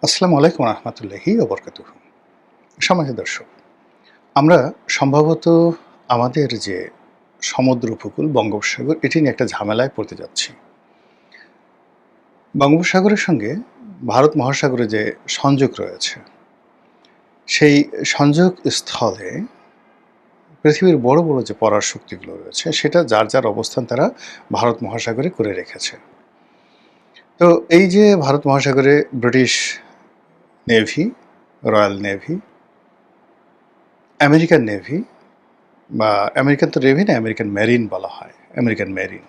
আসসালামু আলাইকুম রহমতুল্লাহি ওবরকাতুহু। সম্মানিত দর্শক, আমরা সম্ভবত আমাদের যে সমুদ্র উপকূল বঙ্গোপসাগর এটি নিয়ে একটা ঝামেলায় পড়তে যাচ্ছি। বঙ্গোপসাগরের সঙ্গে ভারত মহাসাগরে যে সংযোগ রয়েছে, সেই সংযোগ স্থলে পৃথিবীর বড় বড় যে পরাশক্তিগুলো রয়েছে সেটা যার যার অবস্থান তারা ভারত মহাসাগরে করে রেখেছে। তো এই যে ভারত মহাসাগরে British navy, royal navy, American navy বা আমেরিকান তো নেভি না, আমেরিকান মেরিন বলা হয়, আমেরিকান মেরিন।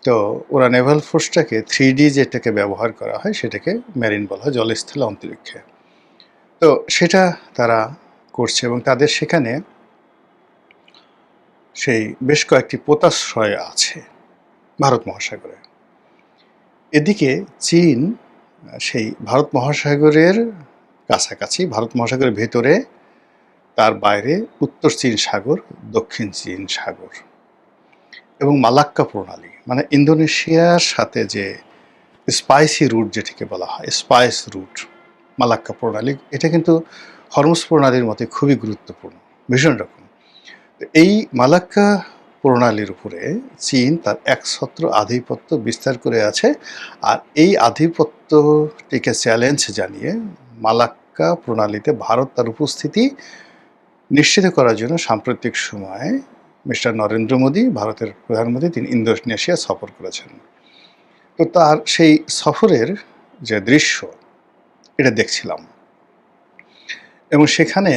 তো ওরা নেভাল ফোর্সটাকে 3D যেটাকে ব্যবহার করা হয় সেটাকে মেরিন বলা হয়, জলস্থলে অন্তরিক্ষে। তো সেটা তারা করছে এবং তাদের সেখানে সেই বেশ কয়েকটি পোতাশ্রয় আছে ভারত মহাসাগরে। এদিকে চীন সেই ভারত মহাসাগরের কাছাকাছি, ভারত মহাসাগরের ভেতরে, তার বাইরে উত্তর চীন সাগর, দক্ষিণ চীন সাগর এবং মালাক্কা প্রণালী, মানে ইন্দোনেশিয়ার সাথে যে স্পাইসি রুট যেটিকে বলা হয়, স্পাইস রুট, মালাক্কা প্রণালী, এটা কিন্তু হরমুজ প্রণালীর মতে খুবই গুরুত্বপূর্ণ, ভীষণ রকম। এই মালাক্কা প্রণালীর উপরে চীন তার একছত্র আধিপত্য বিস্তার করে আছে। আর এই আধিপত্যটিকে চ্যালেঞ্জ জানিয়ে মালাক্কা প্রণালীতে ভারত তার উপস্থিতি নিশ্চিত করার জন্য সাম্প্রতিক সময়ে মিস্টার নরেন্দ্র মোদী, ভারতের প্রধানমন্ত্রী, তিনি ইন্দোনেশিয়া সফর করেছেন। তো তার সেই সফরের যে দৃশ্য এটা দেখছিলাম এবং সেখানে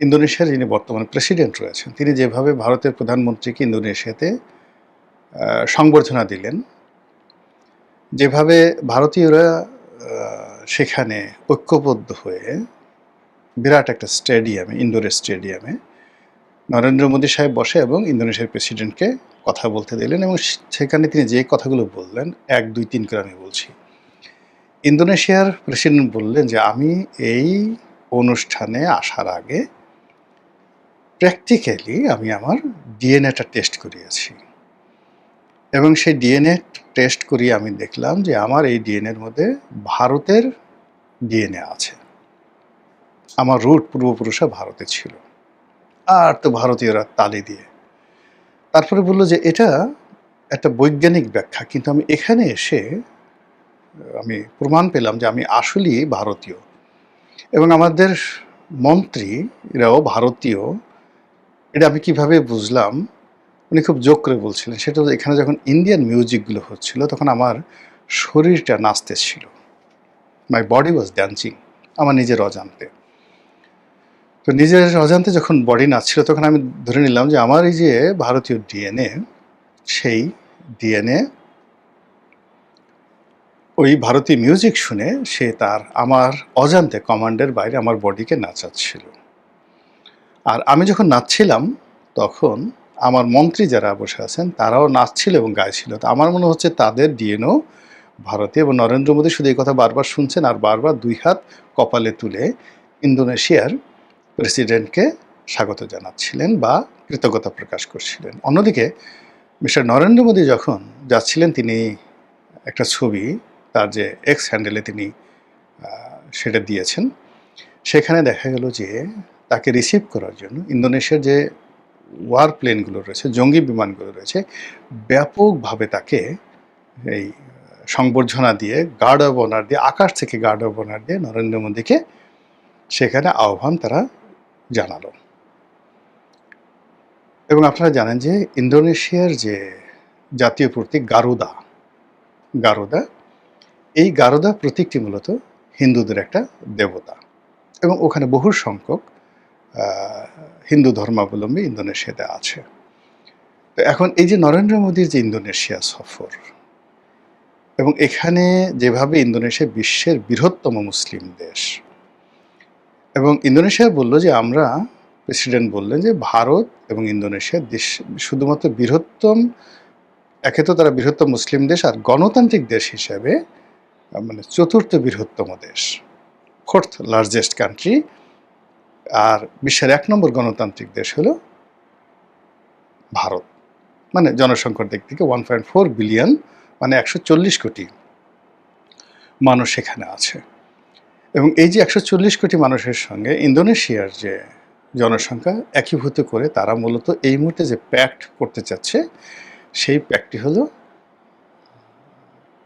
ইন্দোনেশিয়ার যিনি বর্তমানে প্রেসিডেন্ট রয়েছেন তিনি যেভাবে ভারতের প্রধানমন্ত্রীকে ইন্দোনেশিয়াতে সংবর্ধনা দিলেন, যেভাবে ভারতীয়রা সেখানে ঐক্যবদ্ধ হয়ে বিরাট একটা স্টেডিয়ামে, ইনডোর স্টেডিয়ামে নরেন্দ্র মোদী সাহেব বসে এবং ইন্দোনেশিয়ার প্রেসিডেন্টকে কথা বলতে দিলেন এবং সেখানে তিনি যে কথাগুলো বললেন 1, 2, 3 করে আমি বলছি। ইন্দোনেশিয়ার প্রেসিডেন্ট বললেন যে আমি এই অনুষ্ঠানে আসার আগে প্র্যাকটিক্যালি আমি আমার ডিএনএটা টেস্ট করিয়েছি এবং সেই ডিএনএ টেস্ট করিয়ে আমি দেখলাম যে আমার এই ডিএনএর মধ্যে ভারতের ডিএনএ আছে, আমার রুট পূর্বপুরুষরা ভারতে ছিল। আর তো ভারতীয়রা তালি দিয়ে তারপরে বলল যে এটা একটা বৈজ্ঞানিক ব্যাখ্যা, কিন্তু আমি এখানে এসে আমি প্রমাণ পেলাম যে আমি আসলেই ভারতীয় এবং আমাদের মন্ত্রীরাও ভারতীয়। এটা আমি কিভাবে বুঝলাম, উনি খুব জোক করে বলছিলেন, সেটা হলো এখানে যখন ইন্ডিয়ান মিউজিকগুলো হচ্ছিল তখন আমার শরীরটা নাচতেছিল, মাই বডি ওয়াজ ড্যান্সিং, আমার নিজের অজান্তে। তো নিজের অজান্তে যখন বডি নাচছিল তখন আমি ধরে নিলাম যে আমার এই যে ভারতীয় ডিএনএ, সেই ডিএনএ ওই ভারতীয় মিউজিক শুনে সে তার আমার অজান্তে কমান্ডের বাইরে আমার বডিকে নাচাচ্ছিল। আর আমি যখন নাচছিলাম তখন আমার মন্ত্রী যারা বসে আছেন তারাও নাচছিল এবং গাইছিল। তো আমার মনে হচ্ছে তাদের ডিএনও ভারতে, এবং নরেন্দ্র মোদী শুধু এই কথা বারবার শুনছেন আর বারবার 2 হাত কপালে তুলে ইন্দোনেশিয়ার প্রেসিডেন্টকে স্বাগত জানাচ্ছিলেন বা কৃতজ্ঞতা প্রকাশ করছিলেন। অন্যদিকে মিস্টার নরেন্দ্র মোদী যখন যাচ্ছিলেন তিনি একটা ছবি তার যে এক্স হ্যান্ডেলে তিনি সেটা দিয়েছেন, সেখানে দেখা গেল যে তাকে রিসিভ করার জন্য ইন্দোনেশিয়ার যে ওয়ার প্লেনগুলো রয়েছে, জঙ্গি বিমানগুলো রয়েছে, ব্যাপকভাবে তাকে এই সংবর্ধনা দিয়ে, গার্ড অব অনার দিয়ে, আকাশ থেকে গার্ড অব অনার দিয়ে নরেন্দ্র মোদীকে সেখানে আহ্বান তারা জানালো। এবং আপনারা জানেন যে ইন্দোনেশিয়ার যে জাতীয় প্রতীক গারুদা, গারুদা, এই গারুদা প্রতীকটি মূলত হিন্দুদের একটা দেবতা এবং ওখানে বহু সংখ্যক হিন্দু ধর্মাবলম্বী ইন্দোনেশিয়াতে আছে। তো এখন এই যে নরেন্দ্র মোদীর যে ইন্দোনেশিয়া সফর এবং এখানে যেভাবে ইন্দোনেশিয়া বিশ্বের বৃহত্তম মুসলিম দেশ, এবং ইন্দোনেশিয়া বলল যে আমরা, প্রেসিডেন্ট বললেন যে ভারত এবং ইন্দোনেশিয়া দেশ শুধুমাত্র বৃহত্তম, একে তো তারা বৃহত্তম মুসলিম দেশ আর গণতান্ত্রিক দেশ হিসেবে মানে 4র্থ বৃহত্তম দেশ, 4th লার্জেস্ট কান্ট্রি, আর বিশ্বের 1 নম্বর গণতান্ত্রিক দেশ হলো ভারত। মানে জনসংখ্যার দিক থেকে 1.4 বিলিয়ন, মানে 140 কোটি মানুষ সেখানে আছে। এবং এই যে ১৪০ কোটি মানুষের সঙ্গে ইন্দোনেশিয়ার যে জনসংখ্যা একীভূত করে তারা মূলত এই মুহূর্তে যে প্যাক্ট করতে চাচ্ছে, সেই প্যাক্টটি হলো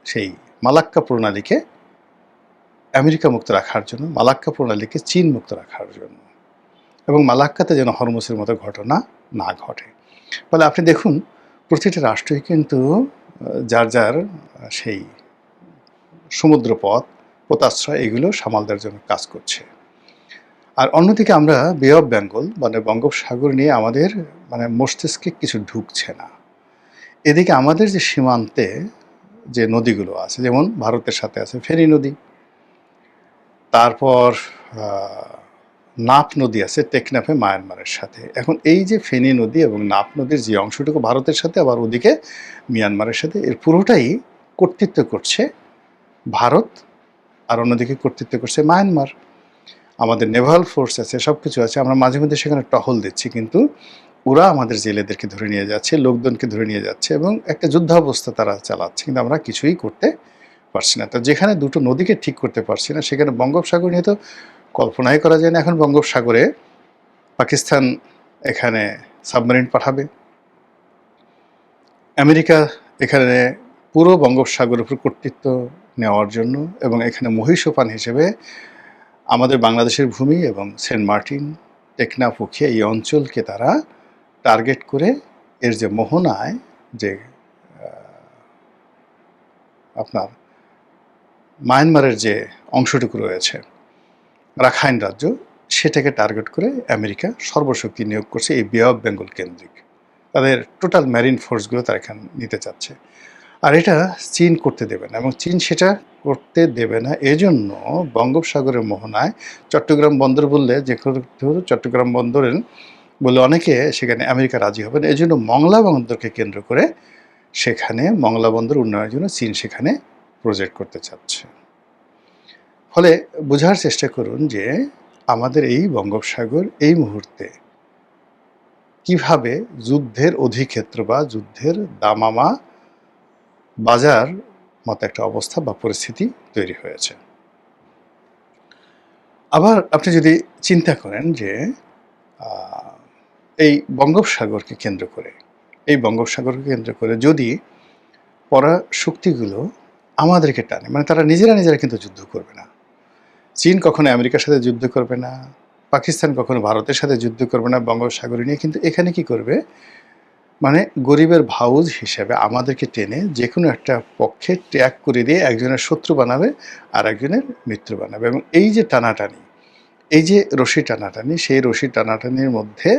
সেই মালাক্কা প্রণালীকে আমেরিকা মুক্ত রাখার জন্য, মালাক্কা প্রণালীকে চীন মুক্ত রাখার জন্য, এবং মালাক্কাতে যেন হরমুজের মতো ঘটনা না ঘটে। ফলে আপনি দেখুন প্রতিটি রাষ্ট্রই কিন্তু যার যার সেই সমুদ্রপথ, পোতাশ্রয় এগুলো সামাল দেওয়ার জন্য কাজ করছে। আর অন্যদিকে আমরা বে অফ বেঙ্গল মানে বঙ্গোপসাগর নিয়ে আমাদের মস্তিষ্কে কিছু ঢুকছে না। এদিকে আমাদের যে সীমান্তে যে নদীগুলো আছে, যেমন ভারতের সাথে আছে ফেনী নদী, তারপর নাপ নদী আছে টেকনাফে মায়ানমারের সাথে। এখন এই যে ফেনী নদী এবং নাপ নদীর যে অংশটুকু ভারতের সাথে, আবার ওদিকে মিয়ানমারের সাথে, এর পুরোটাই কর্তৃত্ব করছে ভারত, আর অন্যদিকে কর্তৃত্ব করছে মায়ানমার। আমাদের নেভাল ফোর্স আছে, সব কিছু আছে, আমরা মাঝে মধ্যে সেখানে টহল দিচ্ছি, কিন্তু ওরা আমাদের জেলেদেরকে ধরে নিয়ে যাচ্ছে, লোকজনকে ধরে নিয়ে যাচ্ছে এবং একটা যুদ্ধাবস্থা তারা চালাচ্ছে, কিন্তু আমরা কিছুই করতে পারছি না। তো যেখানে দুটো নদীকে ঠিক করতে পারছি না, সেখানে বঙ্গোপসাগর নিয়ে তো কল্পনাই করা যায় না। এখন বঙ্গোপসাগরে পাকিস্তান এখানে সাবমেরিন পাঠাবে, আমেরিকা এখানে পুরো বঙ্গোপসাগরের উপর কর্তৃত্ব নেওয়ার জন্য, এবং এখানে মহীসোপান হিসেবে আমাদের বাংলাদেশের ভূমি এবং সেন্ট মার্টিন, টেকনাফ, উখিয়া এই অঞ্চলকে তারা টার্গেট করে এর যে মোহনায় যে আপনার মায়ানমারের যে অংশটুকু রয়েছে রাখাইন রাজ্য, সেটাকে টার্গেট করে আমেরিকা সর্বশক্তি নিয়োগ করছে এই বে অফ বেঙ্গল কেন্দ্রিক। তাদের টোটাল ম্যারিন ফোর্সগুলো তারা এখানে নিতে চাচ্ছে। আর এটা চীন করতে দেবে না, এবং চীন সেটা করতে দেবে না। এজন্য বঙ্গোপসাগরের মোহনায় চট্টগ্রাম বন্দর বললে যে চট্টগ্রাম বন্দরের বলে অনেকে সেখানে আমেরিকা রাজি হবে না। এই জন্য মংলা বন্দরকে কেন্দ্র করে সেখানে মংলা বন্দর উন্নয়নের জন্য চীন সেখানে প্রজেক্ট করতে চাচ্ছে। ফলে বোঝার চেষ্টা করুন যে আমাদের এই বঙ্গোপসাগর এই মুহূর্তে কিভাবে যুদ্ধের অধিক্ষেত্র বা যুদ্ধের দামামা বাজার মতো একটা অবস্থা বা পরিস্থিতি তৈরি হয়েছে। আবার আপনি যদি চিন্তা করেন যে এই বঙ্গোপসাগরকে কেন্দ্র করে যদি পরাশক্তিগুলো আমাদেরকে টানে, তারা নিজেরা কিন্তু যুদ্ধ করবে না। চীন কখনো আমেরিকার সাথে যুদ্ধ করবে না, পাকিস্তান কখনো ভারতের সাথে যুদ্ধ করবে না বঙ্গোপসাগর নিয়ে, কিন্তু এখানে কি করবে, গরিবের ভাউজ হিসেবে আমাদেরকে টেনে যে কোনো একটা পক্ষে ত্যাগ করে দিয়ে একজনের শত্রু বানাবে আর একজনের মিত্র বানাবে। এবং এই যে টানাটানি, এই যে রশি টানাটানি, সেই রশি টানাটানির মধ্যে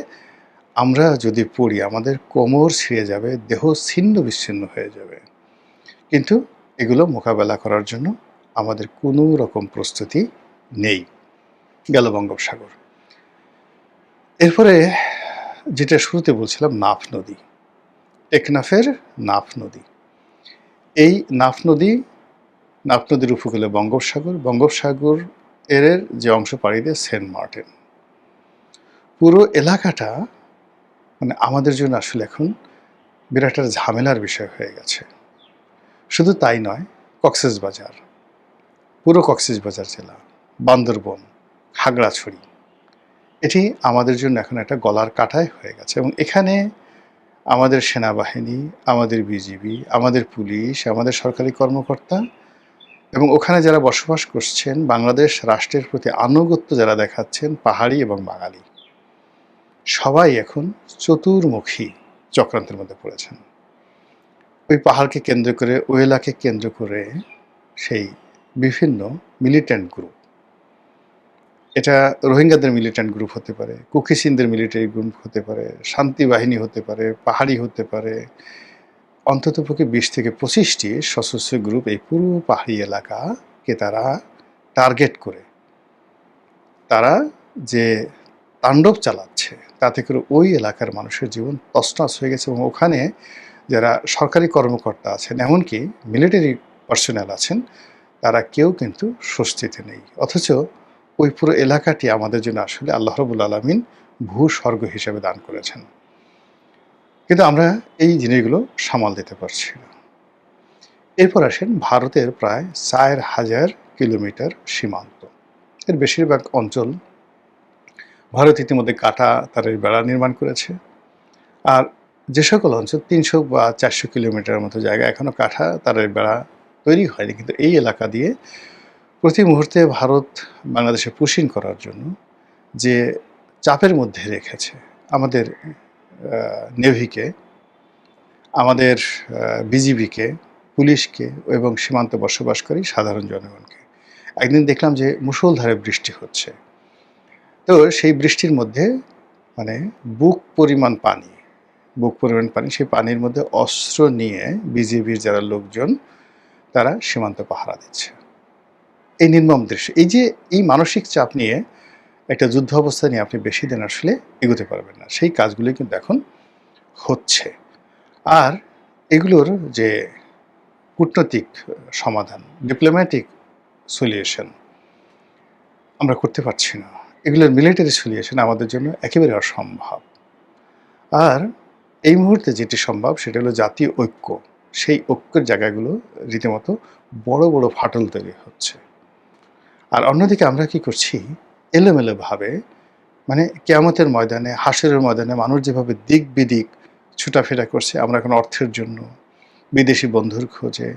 আমরা যদি পড়ি আমাদের কোমর ছিঁড়ে যাবে, দেহ ছিন্ন বিচ্ছিন্ন হয়ে যাবে। কিন্তু এগুলো মোকাবেলা করার জন্য আমাদের কোনো রকম প্রস্তুতি নেই। গেল বঙ্গোপসাগর। এরপরে যেটা শুরুতে বলছিলাম, নাফ নদী, টেকনাফের নাফ নদী। এই নাফ নদীর উপকূলে বঙ্গোপসাগর এর যে অংশ পাড়ি দেয় সেন্ট মার্টিন, পুরো এলাকাটা আমাদের জন্য আসলে এখন বিরাট একটা ঝামেলার বিষয় হয়ে গেছে। শুধু তাই নয়, কক্সবাজার, পুরো কক্সবাজার জেলা, বান্দরবন, খাগড়াছড়ি, এটি আমাদের জন্য এখন একটা গলার কাঁটায় হয়ে গেছে। এবং এখানে আমাদের সেনাবাহিনী, আমাদের বিজিবি, আমাদের পুলিশ, আমাদের সরকারি কর্মকর্তা এবং ওখানে যারা বসবাস করছেন, বাংলাদেশ রাষ্ট্রের প্রতি আনুগত্য যারা দেখাচ্ছেন, পাহাড়ি এবং বাঙালি, সবাই এখন চতুর্মুখী চক্রান্তের মধ্যে পড়েছেন। ওই পাহাড়কে কেন্দ্র করে, ওই এলাকাকে কেন্দ্র করে সেই বিভিন্ন মিলিট্যান্ট গ্রুপ, এটা রোহিঙ্গাদের মিলিট্যান্ট গ্রুপ হতে পারে, কুকিসিনদের মিলিটারি গ্রুপ হতে পারে, শান্তি বাহিনী হতে পারে, পাহাড়ি হতে পারে, অন্ততপক্ষে 20 থেকে 25টি সশস্ত্র গ্রুপ এই পুরো পাহাড়ি এলাকাকে তারা টার্গেট করে তারা যে তাণ্ডব চালাচ্ছে, তাতে করে ওই এলাকার মানুষের জীবন তছনছ হয়ে গেছে। এবং ওখানে যারা সরকারি কর্মকর্তা আছেন, এমনকি মিলিটারি পার্সোনেল আছেন, তারা কেউ কিন্তু স্বস্তিতে নেই। অথচ ওই পুরো এলাকাটি আমাদের জন্য আসলে আল্লাহ রাব্বুল আলামিন ভূস্বর্গ হিসেবে দান করেছেন, কিন্তু আমরা এই জিনিসগুলো সামাল দিতে পারছি না। এরপর আসেন ভারতের প্রায় 4000 কিলোমিটার সীমান্ত। এর বেশিরভাগ অঞ্চল ভারত ইতিমধ্যে কাটা তারের বেড়া নির্মাণ করেছে। আর যে সকল অঞ্চল ৩০০ বা ৪০০ কিলোমিটারের মতো জায়গা এখনও কাটা তারের বেড়া তৈরি হয়নি, কিন্তু এই এলাকা দিয়ে প্রতি মুহূর্তে ভারত বাংলাদেশে পুশিং করার জন্য যে চাপের মধ্যে রেখেছে আমাদের নেভিকে, আমাদের বিজিবিকে, পুলিশকে এবং সীমান্তে বসবাসকারী সাধারণ জনগণকে। একদিন দেখলাম যে মুষলধারে বৃষ্টি হচ্ছে। তো সেই বৃষ্টির মধ্যে মানে বুক পরিমাণ পানি, সেই পানির মধ্যে অস্ত্র নিয়ে বিজিবির যারা লোকজন তারা সীমান্ত পাহারা দিচ্ছে। এই নির্মম দৃশ্য, এই মানসিক চাপ নিয়ে একটা যুদ্ধ অবস্থা নিয়ে আপনি বেশি দিন আসলে এগোতে পারবেন না। সেই কাজগুলো কিন্তু এখন হচ্ছে। আর এগুলোর যে কূটনৈতিক সমাধান, ডিপ্লোম্যাটিক সলিউশন আমরা করতে পারছি না। এগুলোর মিলিটারি সলিউশন আমাদের জন্য একেবারে অসম্ভব। আর এই মুহূর্তে যেটি সম্ভব সেটা হলো জাতীয় ঐক্য। সেই ঐক্যের জায়গাগুলো রীতিমতো বড় বড় ফাটল তৈরি হচ্ছে। আর অন্যদিকে আমরা কি করছি, এলোমেলোভাবে মানে কিয়ামতের ময়দানে, হাসরের ময়দানে মানুষ যেভাবে দিক বিদিক ছুটাফেরা করছে, আমরা এখন অর্থের জন্য, বিদেশি বন্ধুর খোঁজে,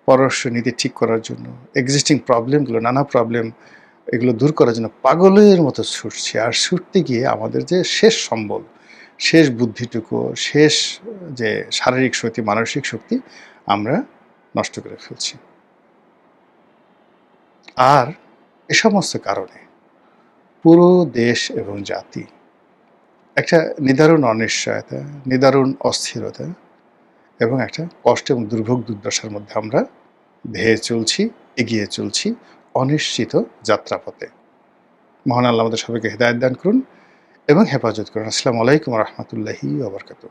পররাষ্ট্র নীতি ঠিক করার জন্য, এক্সিস্টিং প্রবলেমগুলো, নানা প্রবলেম এগুলো দূর করার জন্য পাগলের মতো ছুটছি। আর ছুটতে গিয়ে আমাদের যে শেষ সম্বল, শেষ বুদ্ধিটুকু, শেষ যে শারীরিক শক্তি, মানসিক শক্তি আমরা নষ্ট করে ফেলছি। আর এ সমস্ত কারণে পুরো দেশ এবং জাতি একটা নিদারুণ অনিশ্চয়তা, নিদারুণ অস্থিরতা এবং একটা কষ্ট এবং দুর্ভোগ দুর্দশার মধ্যে আমরা ধেয়ে চলছি, এগিয়ে চলছি অনিশ্চিত যাত্রাপথে। মহান আল্লাহ আমাদের সবাইকে হেদায়েত দান করুন এবং হেফাজত করুন। আসসালামু আলাইকুম ওয়া রাহমাতুল্লাহি ওয়া বারাকাতুহু।